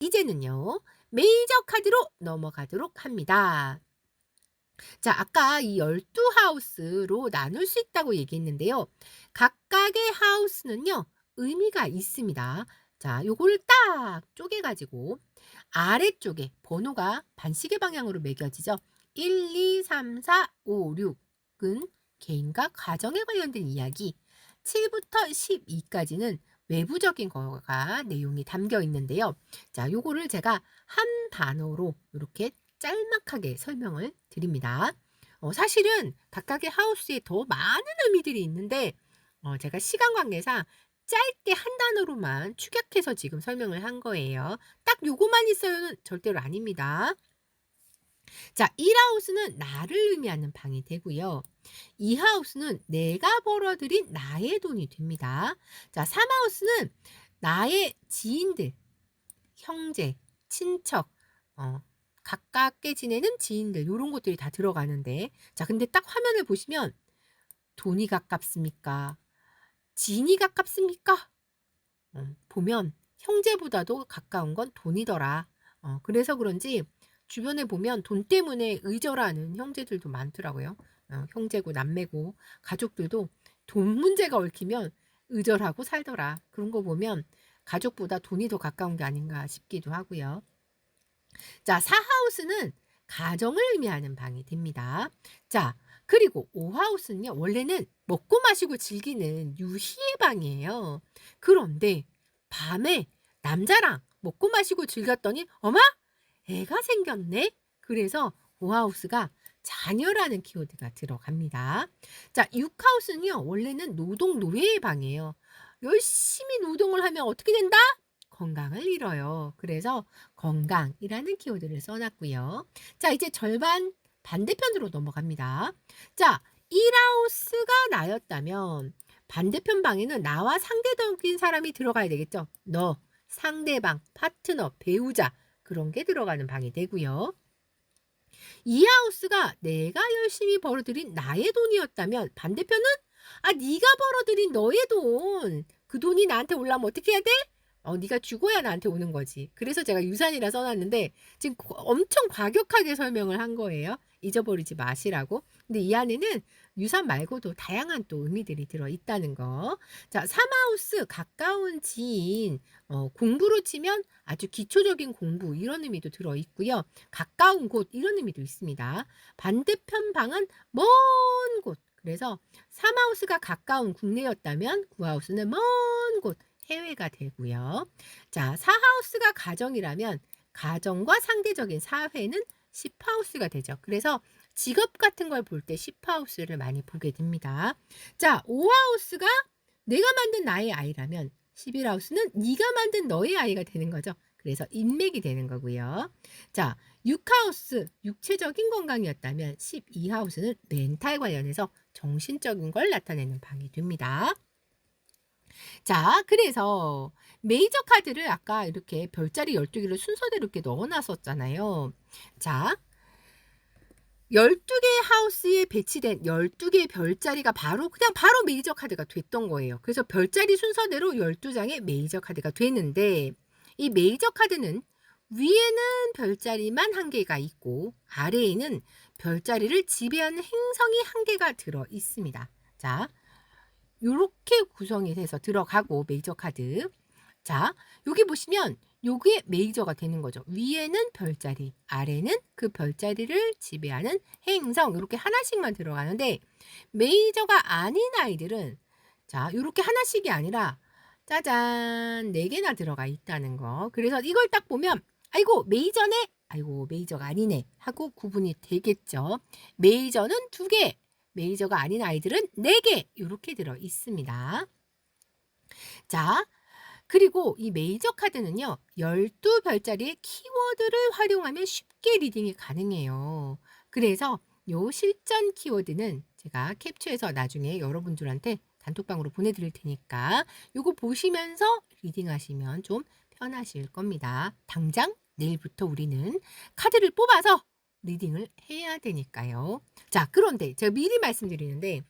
이제는요, 메이저 카드로 넘어가도록 합니다. 자, 아까 이 12하우스로 나눌 수 있다고 얘기했는데요. 각각의 하우스는요, 의미가 있습니다. 자, 요거를 딱 쪼개가지고 아래쪽에 번호가 반시계 방향으로 매겨지죠. 1, 2, 3, 4, 5, 6은 개인과 가정에 관련된 이야기, 7부터 12까지는 외부적인 거가 내용이 담겨 있는데요. 자, 요거를 제가 한 단어로 이렇게 짤막하게 설명을 드립니다. 사실은 각각의 하우스에 더 많은 의미들이 있는데 제가 시간 관계상 짧게 한 단어로만 축약해서 지금 설명을 한 거예요. 딱 요거만 있어요는 절대로 아닙니다. 자, 1하우스는 나를 의미하는 방이 되고요. 2하우스는 내가 벌어들인 나의 돈이 됩니다. 자, 3하우스는 나의 지인들, 형제, 친척, 가깝게 지내는 지인들 요런 것들이 다 들어가는데 자, 근데 딱 화면을 보시면 돈이 가깝습니까? 지인이 가깝습니까? 보면 형제보다도 가까운 건 돈이더라. 그래서 그런지 주변에 보면 돈 때문에 의절하는 형제들도 많더라고요. 형제고 남매고 가족들도 돈 문제가 얽히면 의절하고 살더라. 그런 거 보면 가족보다 돈이 더 가까운 게 아닌가 싶기도 하고요. 자, 4하우스는 가정을 의미하는 방이 됩니다. 자, 그리고 5하우스는요, 원래는 먹고 마시고 즐기는 유희의 방이에요. 그런데 밤에 남자랑 먹고 마시고 즐겼더니 어마? 애가 생겼네? 그래서 5하우스가 자녀라는 키워드가 들어갑니다. 자, 6하우스는요, 원래는 노동 노예의 방이에요. 열심히 노동을 하면 어떻게 된다? 건강을 잃어요. 그래서 건강이라는 키워드를 써놨고요. 자, 이제 절반 반대편으로 넘어갑니다. 자, 1하우스가 나였다면 반대편 방에는 나와 상대적인 사람이 들어가야 되겠죠. 너, 상대방, 파트너, 배우자 그런 게 들어가는 방이 되고요. 2하우스가 내가 열심히 벌어들인 나의 돈이었다면 반대편은 네가 벌어들인 너의 돈. 그 돈이 나한테 올라오면 어떻게 해야 돼? 네가 죽어야 나한테 오는 거지. 그래서 제가 유산이라 써놨는데 지금 엄청 과격하게 설명을 한 거예요. 잊어버리지 마시라고. 근데 이 안에는 유산 말고도 다양한 또 의미들이 들어있다는 거. 자, 3하우스 가까운 지인. 공부로 치면 아주 기초적인 공부 이런 의미도 들어있고요. 가까운 곳 이런 의미도 있습니다. 반대편 방은 먼 곳. 그래서 3하우스가 가까운 국내였다면 9하우스는 먼 곳. 해외가 되고요. 자, 4하우스가 가정이라면 가정과 상대적인 사회는 10하우스가 되죠. 그래서 직업 같은 걸 볼 때 10하우스를 많이 보게 됩니다. 자, 5하우스가 내가 만든 나의 아이라면 11하우스는 네가 만든 너의 아이가 되는 거죠. 그래서 인맥이 되는 거고요. 자, 6하우스 육체적인 건강이었다면 12하우스는 멘탈 관련해서 정신적인 걸 나타내는 방이 됩니다. 자, 그래서 메이저 카드를 아까 이렇게 별자리 12개를 순서대로 이렇게 넣어 놨었잖아요. 자, 12개 하우스에 배치된 12개의 별자리가 바로 메이저 카드가 됐던 거예요. 그래서 별자리 순서대로 12장의 메이저 카드가 되는데 이 메이저 카드는 위에는 별자리만 한 개가 있고 아래에는 별자리를 지배하는 행성이 한 개가 들어 있습니다. 자, 요렇게 구성이 돼서 들어가고 메이저 카드. 자, 여기 보시면 요게 메이저가 되는 거죠. 위에는 별자리, 아래는 그 별자리를 지배하는 행성 요렇게 하나씩만 들어가는데 메이저가 아닌 아이들은 자, 요렇게 하나씩이 아니라 짜잔 4개나 들어가 있다는 거. 그래서 이걸 딱 보면 아이고 메이저네. 아이고 메이저가 아니네 하고 구분이 되겠죠. 메이저는 2개, 메이저가 아닌 아이들은 4개 이렇게 들어 있습니다. 자, 그리고 이 메이저 카드는요. 12별자리의 키워드를 활용하면 쉽게 리딩이 가능해요. 그래서 요 실전 키워드는 제가 캡처해서 나중에 여러분들한테 단톡방으로 보내드릴 테니까 요거 보시면서 리딩하시면 좀 편하실 겁니다. 당장 내일부터 우리는 카드를 뽑아서 리딩을 해야 되니까요. 자, 그런데 제가 미리 말씀드리는데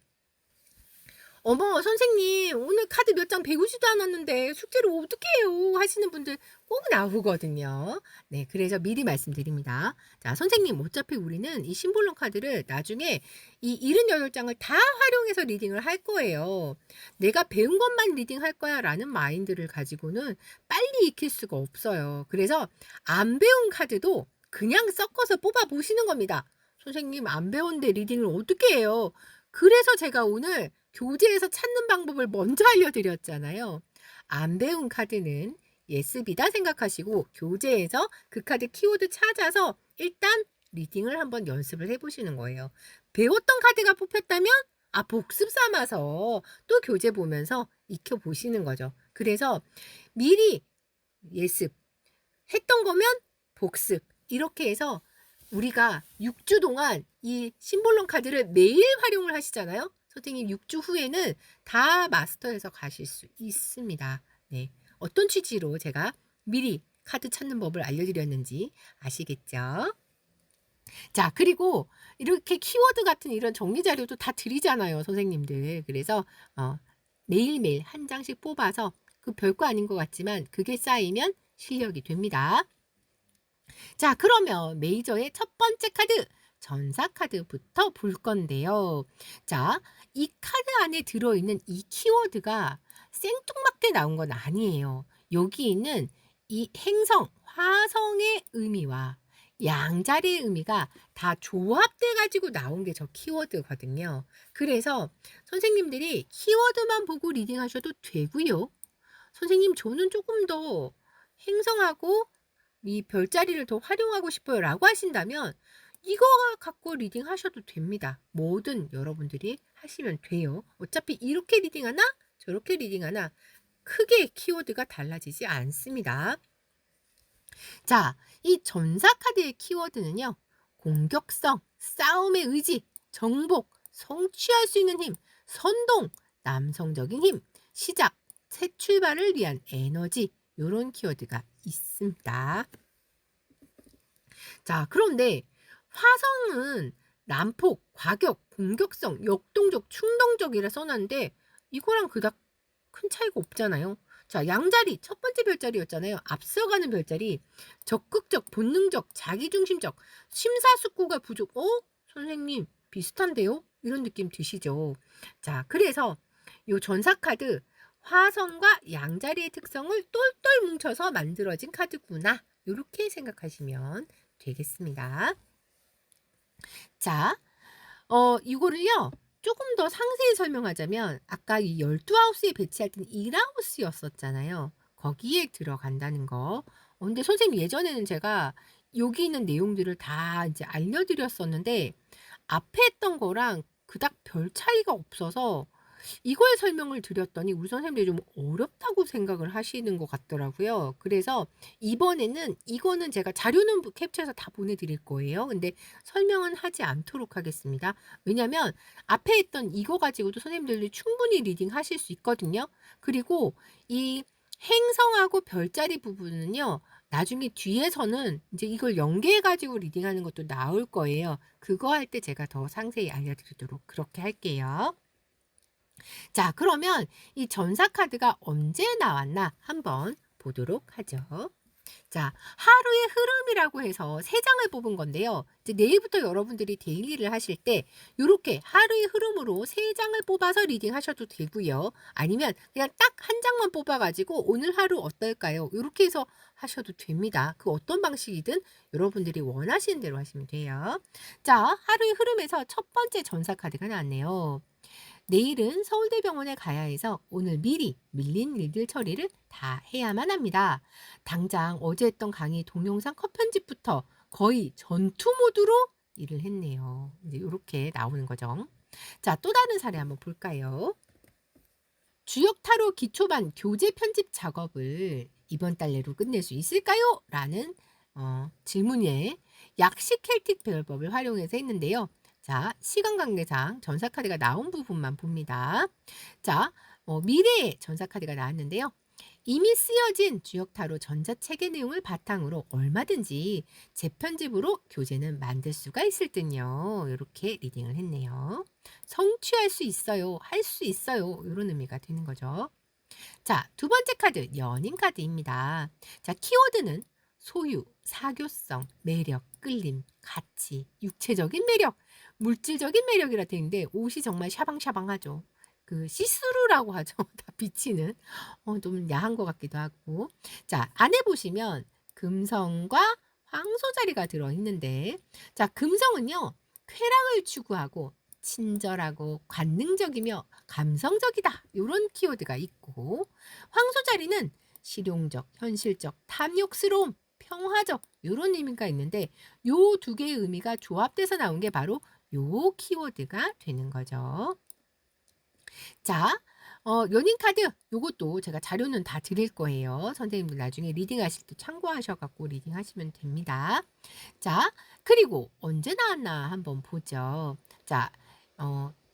"어머 선생님 오늘 카드 몇 장 배우지도 않았는데 숙제를 어떻게 해요?" 하시는 분들 꼭 나오거든요. 네 그래서 미리 말씀드립니다. 자 선생님 어차피 우리는 이 심볼론 카드를 나중에 이 78 장을 다 활용해서 리딩을 할 거예요. '내가 배운 것만 리딩할 거야.'라는 마인드를 가지고는 빨리 익힐 수가 없어요. 그래서 안 배운 카드도 그냥 섞어서 뽑아 보시는 겁니다. "선생님 안 배웠는데 리딩을 어떻게 해요?" 그래서 제가 오늘 교재에서 찾는 방법을 먼저 알려드렸잖아요. 안 배운 카드는 예습이다 생각하시고 교재에서 그 카드 키워드 찾아서 일단 리딩을 한번 연습을 해 보시는 거예요. 배웠던 카드가 뽑혔다면 복습 삼아서 또 교재 보면서 익혀 보시는 거죠. 그래서 미리 예습, 했던 거면 복습 이렇게 해서 우리가 6주 동안 이 심볼론 카드를 매일 활용을 하시잖아요. 선생님 6주 후에는 다 마스터해서 가실 수 있습니다. 네. 어떤 취지로 제가 미리 카드 찾는 법을 알려드렸는지 아시겠죠? 자 그리고 이렇게 키워드 같은 이런 정리 자료도 다 드리잖아요, 선생님들. 그래서 매일매일 한 장씩 뽑아서 그 별거 아닌 것 같지만 그게 쌓이면 실력이 됩니다. 자 그러면 메이저의 첫 번째 카드 전사 카드부터 볼 건데요. 자 이 카드 안에 들어있는 이 키워드가 생뚱맞게 나온 건 아니에요. 여기 있는 이 행성, 화성의 의미와 양자리의 의미가 다 조합돼 가지고 나온 게 저 키워드거든요. 그래서 선생님들이 키워드만 보고 리딩하셔도 되고요. 선생님 저는 조금 더 행성하고 이 별자리를 더 활용하고 싶어요라고 하신다면 이거 갖고 리딩하셔도 됩니다. 뭐든 여러분들이 하시면 돼요. 어차피 이렇게 리딩하나 저렇게 리딩하나 크게 키워드가 달라지지 않습니다. 자, 이 전사 카드의 키워드는요. 공격성, 싸움의 의지, 정복, 성취할 수 있는 힘, 선동, 남성적인 힘, 시작, 새 출발을 위한 에너지 요런 키워드가 있습니다. 자, 그런데 화성은 난폭, 과격, 공격성, 역동적, 충동적이라 써 놨는데 이거랑 그닥 큰 차이가 없잖아요. 자, 양자리 첫 번째 별자리였잖아요. 앞서가는 별자리 적극적, 본능적, 자기중심적, 심사숙고가 부족. 선생님 비슷한데요? 이런 느낌 드시죠? 자, 그래서 요 전사 카드 화성과 양자리의 특성을 똘똘 뭉쳐서 만들어진 카드구나. 요렇게 생각하시면 되겠습니다. 자, 이거를요. 조금 더 상세히 설명하자면 아까 이 12하우스에 배치할 때는 1하우스였었잖아요. 거기에 들어간다는 거. 근데 선생님 예전에는 제가 여기 있는 내용들을 다 이제 알려드렸었는데 앞에 했던 거랑 그닥 별 차이가 없어서 이걸 설명을 드렸더니 우리 선생님들이 좀 어렵다고 생각을 하시는 것 같더라고요. 그래서 이번에는 이거는 제가 자료는 캡처해서 다 보내드릴 거예요. 근데 설명은 하지 않도록 하겠습니다. 왜냐면 앞에 했던 이거 가지고도 선생님들이 충분히 리딩 하실 수 있거든요. 그리고 이 행성하고 별자리 부분은요. 나중에 뒤에서는 이제 이걸 연계해 가지고 리딩하는 것도 나올 거예요. 그거 할 때 제가 더 상세히 알려드리도록 그렇게 할게요. 자 그러면 이 전사 카드가 언제 나왔나 한번 보도록 하죠. 자 하루의 흐름이라고 해서 3장을 뽑은 건데요. 이제 내일부터 여러분들이 데일리를 하실 때 요렇게 하루의 흐름으로 3장을 뽑아서 리딩하셔도 되고요. 아니면 그냥 딱 한 장만 뽑아 가지고 오늘 하루 어떨까요? 요렇게 해서 하셔도 됩니다. 그 어떤 방식이든 여러분들이 원하시는 대로 하시면 돼요. 자 하루의 흐름에서 첫 번째 전사 카드가 나왔네요. 내일은 서울대병원에 가야 해서 오늘 미리 밀린 일들 처리를 다 해야만 합니다. 당장 어제 했던 강의 동영상 컷 편집부터 거의 전투 모드로 일을 했네요. 이제 이렇게 나오는 거죠. 자, 또 다른 사례 한번 볼까요? 주역 타로 기초반 교재 편집 작업을 이번 달 내로 끝낼 수 있을까요? 라는 질문에 약식 켈틱 배열법을 활용해서 했는데요. 자, 시간 관계상 전사 카드가 나온 부분만 봅니다. 자, 미래의 전사 카드가 나왔는데요. 이미 쓰여진 주역타로 전자책의 내용을 바탕으로 얼마든지 재편집으로 교재는 만들 수가 있을 듯요. 이렇게 리딩을 했네요. 성취할 수 있어요. 할 수 있어요. 이런 의미가 되는 거죠. 자, 두 번째 카드, 연인 카드입니다. 자, 키워드는 소유, 사교성, 매력, 끌림, 가치, 육체적인 매력, 물질적인 매력이라 되어 있는데 옷이 정말 샤방샤방하죠. 그 시스루라고 하죠. 다 비치는. 좀 야한 것 같기도 하고. 자, 안에 보시면 금성과 황소 자리가 들어있는데, 자, 금성은요, 쾌락을 추구하고 친절하고 관능적이며 감성적이다. 이런 키워드가 있고, 황소 자리는 실용적, 현실적, 탐욕스러움, 평화적 이런 의미가 있는데, 요 두 개의 의미가 조합돼서 나온 게 바로 요 키워드가 되는 거죠. 자, 연인 카드 요것도 제가 자료는 다 드릴 거예요. 선생님들 나중에 리딩하실 때 참고하셔 갖고 리딩하시면 됩니다. 자, 그리고 언제 나왔나 한번 보죠. 자,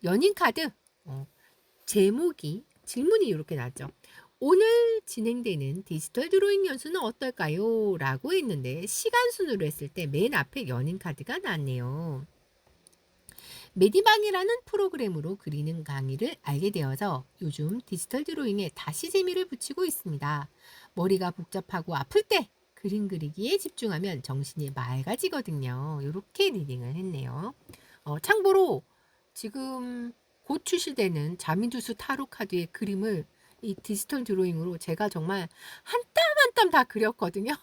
연인 카드 제목이 질문이 이렇게 나왔죠. 오늘 진행되는 디지털 드로잉 연수는 어떨까요? 라고 했는데 시간 순으로 했을 때 맨 앞에 연인 카드가 나왔네요. 메디방이라는 프로그램으로 그리는 강의를 알게 되어서 요즘 디지털 드로잉에 다시 재미를 붙이고 있습니다. 머리가 복잡하고 아플 때 그림 그리기에 집중하면 정신이 맑아지거든요. 이렇게 리딩을 했네요. 참고로 지금 곧 출시되는 자미두수 타로 카드의 그림을 이 디지털 드로잉으로 제가 정말 한 땀 한 땀 다 그렸거든요.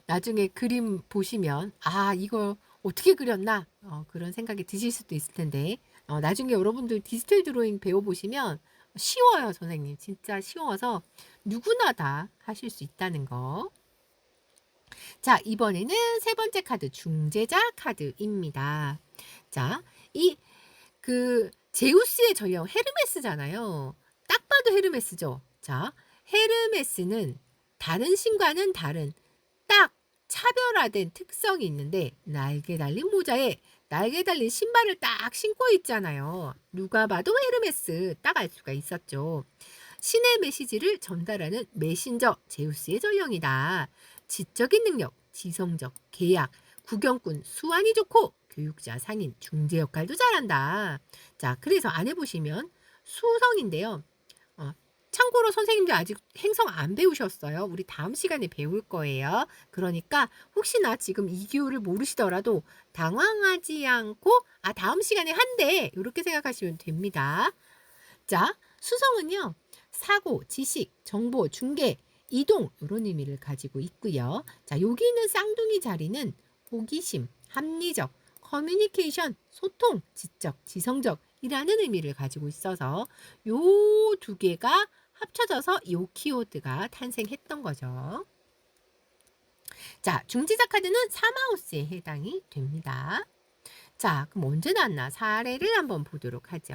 나중에 그림 보시면 아 이걸 어떻게 그렸나 그런 생각이 드실 수도 있을 텐데 나중에 여러분들 디지털 드로잉 배워보시면 쉬워요. 선생님 진짜 쉬워서 누구나 다 하실 수 있다는 거. 자, 이번에는 세 번째 카드 중재자 카드입니다. 자, 이 제우스의 전령 헤르메스잖아요. 딱 봐도 헤르메스죠. 자, 헤르메스는 다른 신과는 다른 딱 차별화된 특성이 있는데 날개 달린 모자에 날개 달린 신발을 딱 신고 있잖아요. 누가 봐도 헤르메스 딱 알 수가 있었죠. 신의 메시지를 전달하는 메신저 제우스의 전령이다. 지적인 능력, 지성적, 계약, 구경꾼, 수완이 좋고 교육자, 상인, 중재 역할도 잘한다. 자, 그래서 안에 보시면 수성인데요. 참고로 선생님들 아직 행성 안 배우셨어요. 우리 다음 시간에 배울 거예요. 그러니까 혹시나 지금 이 기호를 모르시더라도 당황하지 않고 다음 시간에 한대 이렇게 생각하시면 됩니다. 자, 수성은요. 사고, 지식, 정보, 중개, 이동 이런 의미를 가지고 있고요. 자, 여기 있는 쌍둥이 자리는 호기심, 합리적, 커뮤니케이션, 소통, 지적, 지성적이라는 의미를 가지고 있어서 요 두 개가 합쳐져서 요 키워드가 탄생했던 거죠. 자, 중지자 카드는 3하우스에 해당이 됩니다. 자, 그럼 언제 나왔나? 사례를 한번 보도록 하죠.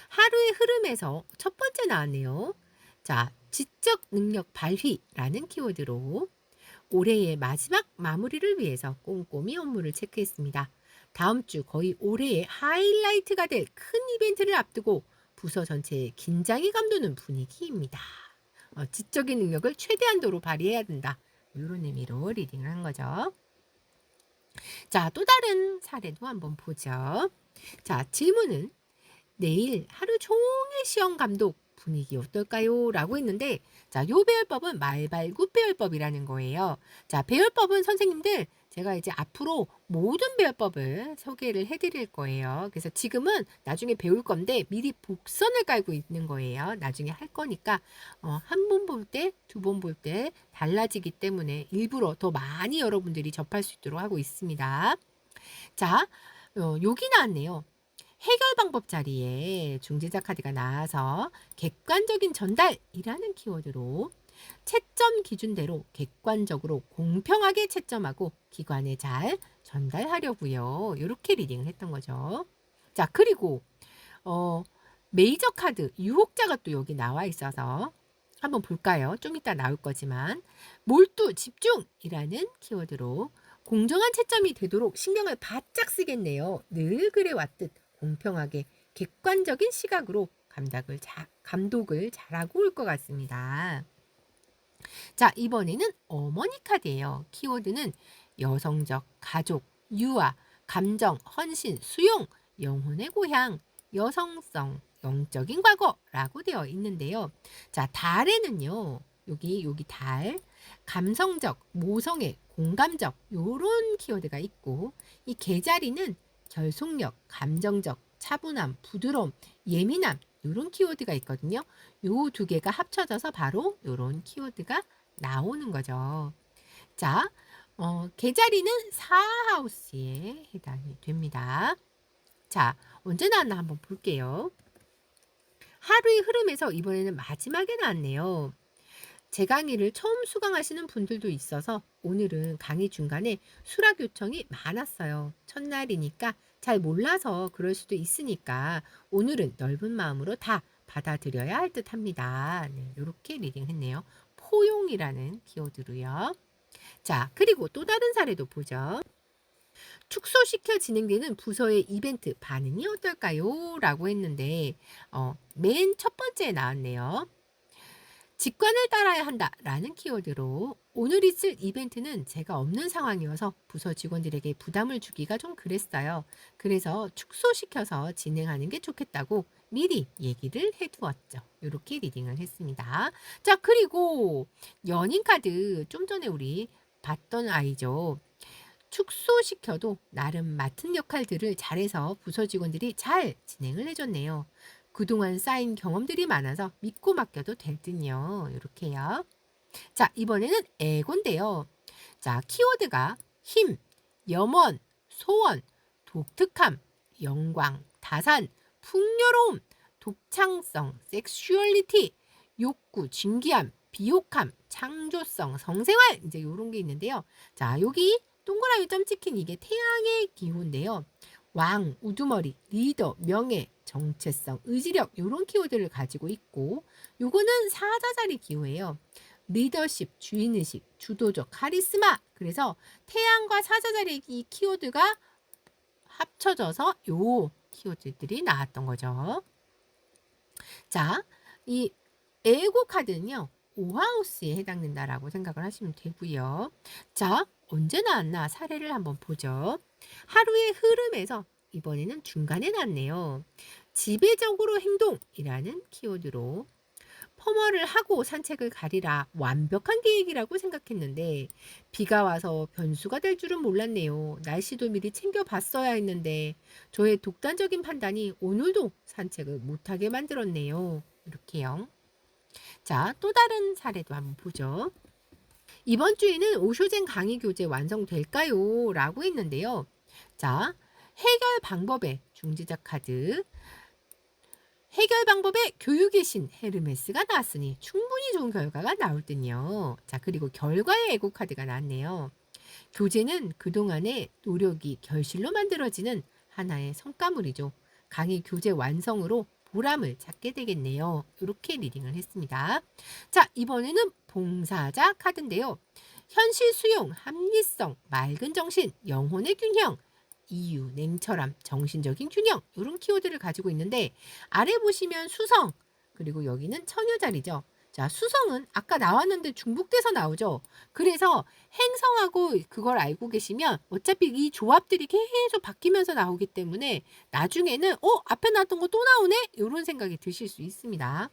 하루의 흐름에서 첫 번째 나왔네요. 자, 지적 능력 발휘라는 키워드로 올해의 마지막 마무리를 위해서 꼼꼼히 업무를 체크했습니다. 다음 주 거의 올해의 하이라이트가 될 큰 이벤트를 앞두고 부서 전체에 긴장이 감도는 분위기입니다. 지적인 능력을 최대한도로 발휘해야 된다. 이런 의미로 리딩을 한 거죠. 자, 또 다른 사례도 한번 보죠. 자, 질문은 내일 하루 종일 시험 감독 분위기 어떨까요? 라고 했는데 자, 요 배열법은 말발굽 배열법이라는 거예요. 자, 배열법은 선생님들 제가 이제 앞으로 모든 배열법을 소개를 해드릴 거예요. 그래서 지금은 나중에 배울 건데 미리 복선을 깔고 있는 거예요. 나중에 할 거니까 한 번 볼 때, 두 번 볼 때 달라지기 때문에 일부러 더 많이 여러분들이 접할 수 있도록 하고 있습니다. 자, 여기 나왔네요. 해결 방법 자리에 중재자 카드가 나와서 객관적인 전달이라는 키워드로 채점 기준대로 객관적으로 공평하게 채점하고 기관에 잘 전달하려고요. 이렇게 리딩을 했던 거죠. 자, 그리고 메이저 카드 유혹자가 또 여기 나와 있어서 한번 볼까요? 좀 이따 나올 거지만 몰두 집중이라는 키워드로 공정한 채점이 되도록 신경을 바짝 쓰겠네요. 늘 그래왔듯 공평하게 객관적인 시각으로 감독을 잘하고 올 것 같습니다. 자, 이번에는 어머니 카드예요. 키워드는 여성적, 가족, 유아, 감정, 헌신, 수용, 영혼의 고향, 여성성, 영적인 과거라고 되어 있는데요. 자, 달에는요. 여기 달, 감성적, 모성애, 공감적 요런 키워드가 있고 이 개자리는 결속력, 감정적, 차분함, 부드러움, 예민함 요런 키워드가 있거든요. 요 두 개가 합쳐져서 바로 요런 키워드가 나오는 거죠. 자, 개자리는 4하우스에 해당이 됩니다. 자, 언제 나왔나 한번 볼게요. 하루의 흐름에서 이번에는 마지막에 나왔네요. 제 강의를 처음 수강하시는 분들도 있어서 오늘은 강의 중간에 수락 요청이 많았어요. 첫날이니까 잘 몰라서 그럴 수도 있으니까 오늘은 넓은 마음으로 다 받아들여야 할 듯 합니다. 네, 이렇게 리딩했네요. 포용이라는 키워드로요. 자, 그리고 또 다른 사례도 보죠. 축소시켜 진행되는 부서의 이벤트 반응이 어떨까요? 라고 했는데 맨 첫 번째에 나왔네요. 직관을 따라야 한다라는 키워드로 오늘 있을 이벤트는 제가 없는 상황이어서 부서 직원들에게 부담을 주기가 좀 그랬어요. 그래서 축소시켜서 진행하는 게 좋겠다고 미리 얘기를 해두었죠. 이렇게 리딩을 했습니다. 자, 그리고 연인 카드 좀 전에 우리 봤던 아이죠. 축소시켜도 나름 맡은 역할들을 잘해서 부서 직원들이 잘 진행을 해줬네요. 그동안 쌓인 경험들이 많아서 믿고 맡겨도 될 듯요. 이렇게요. 자, 이번에는 애고인데요. 자, 키워드가 힘, 염원, 소원, 독특함, 영광, 다산, 풍요로움, 독창성, 섹슈얼리티, 욕구, 진귀함, 비옥함, 창조성, 성생활 이제 이런 게 있는데요. 자, 여기 동그라미 점 찍힌 이게 태양의 기호인데요. 왕, 우두머리, 리더, 명예, 정체성, 의지력 이런 키워드를 가지고 있고 요거는 사자자리 기호예요. 리더십, 주인의식, 주도적, 카리스마. 그래서 태양과 사자자리 이 키워드가 합쳐져서 요 키워드들이 나왔던 거죠. 자, 이 에고 카드는요. 5하우스에 해당된다라고 생각을 하시면 되고요. 자, 언제 나왔나 사례를 한번 보죠. 하루의 흐름에서 이번에는 중간에 나왔네요. 지배적으로 행동이라는 키워드로 펌어를 하고 산책을 가리라 완벽한 계획이라고 생각했는데 비가 와서 변수가 될 줄은 몰랐네요. 날씨도 미리 챙겨봤어야 했는데 저의 독단적인 판단이 오늘도 산책을 못하게 만들었네요. 이렇게요. 자, 또 다른 사례도 한번 보죠. 이번 주에는 오쇼젠 강의 교재 완성될까요? 라고 했는데요. 자, 해결 방법의 중지자 카드. 해결 방법의 교육의 신 헤르메스가 나왔으니 충분히 좋은 결과가 나올 듯요. 자, 그리고 결과의 애고 카드가 나왔네요. 교재는 그동안의 노력이 결실로 만들어지는 하나의 성과물이죠. 강의 교재 완성으로 보람을 찾게 되겠네요. 이렇게 리딩을 했습니다. 자, 이번에는 봉사자 카드인데요. 현실 수용, 합리성, 맑은 정신, 영혼의 균형, 이유, 냉철함, 정신적인 균형 이런 키워드를 가지고 있는데 아래 보시면 수성 그리고 여기는 처녀 자리죠. 자, 수성은 아까 나왔는데 중복돼서 나오죠. 그래서 행성하고 그걸 알고 계시면 어차피 이 조합들이 계속 바뀌면서 나오기 때문에 나중에는 앞에 나왔던 거 또 나오네? 이런 생각이 드실 수 있습니다.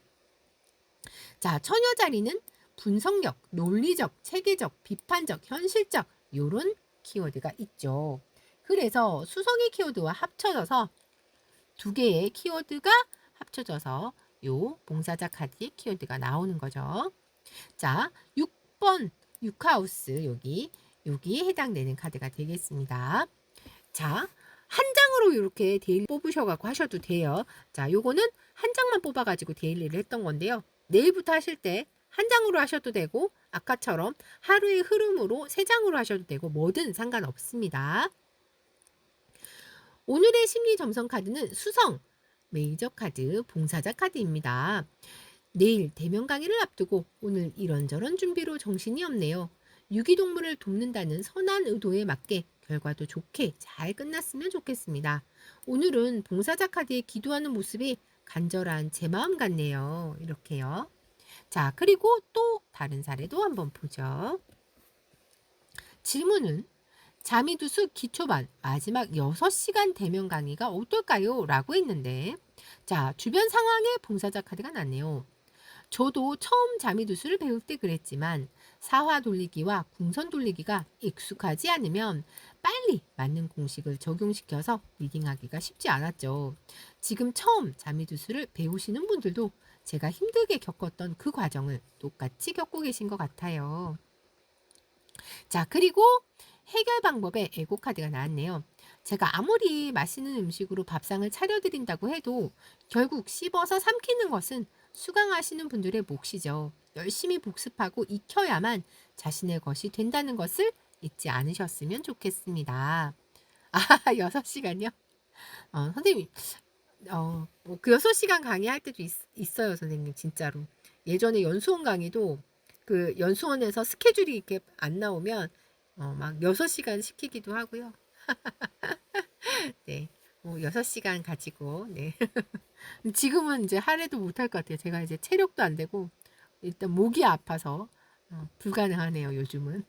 자, 처녀 자리는 분석력, 논리적, 체계적, 비판적, 현실적 이런 키워드가 있죠. 그래서 수성의 키워드와 합쳐져서 두 개의 키워드가 합쳐져서 요 봉사자 카드의 키워드가 나오는 거죠. 자, 6번 6하우스 여기 해당되는 카드가 되겠습니다. 자, 한 장으로 이렇게 데일리 뽑으셔갖고 하셔도 돼요. 자, 요거는 한 장만 뽑아가지고 데일리를 했던 건데요. 내일부터 하실 때 한 장으로 하셔도 되고 아까처럼 하루의 흐름으로 세 장으로 하셔도 되고 뭐든 상관없습니다. 오늘의 심리 점성 카드는 수성, 메이저 카드, 봉사자 카드입니다. 내일 대면 강의를 앞두고 오늘 이런저런 준비로 정신이 없네요. 유기동물을 돕는다는 선한 의도에 맞게 결과도 좋게 잘 끝났으면 좋겠습니다. 오늘은 봉사자 카드에 기도하는 모습이 간절한 제 마음 같네요. 이렇게요. 자, 그리고 또 다른 사례도 한번 보죠. 질문은 자미두수 기초반 마지막 6시간 대면 강의가 어떨까요? 라고 했는데, 자, 주변 상황에 봉사자 카드가 났네요. 저도 처음 자미두수를 배울 때 그랬지만 사화 돌리기와 궁선 돌리기가 익숙하지 않으면 빨리 맞는 공식을 적용시켜서 리딩하기가 쉽지 않았죠. 지금 처음 자미두수를 배우시는 분들도 제가 힘들게 겪었던 그 과정을 똑같이 겪고 계신 것 같아요. 자, 그리고 해결 방법에 에고 카드가 나왔네요. 제가 아무리 맛있는 음식으로 밥상을 차려드린다고 해도 결국 씹어서 삼키는 것은 수강하시는 분들의 몫이죠. 열심히 복습하고 익혀야만 자신의 것이 된다는 것을 잊지 않으셨으면 좋겠습니다. 아, 6시간요? 선생님, 뭐그 6시간 강의할 때도 있어요, 선생님, 진짜로. 예전에 연수원 강의도 그 연수원에서 스케줄이 이렇게 안 나오면 막 6시간 시키기도 하고요. 네. 6시간 가지고, 네. 지금은 이제 하루도 못할 것 같아요. 제가 이제 체력도 안 되고, 일단 목이 아파서, 불가능하네요, 요즘은.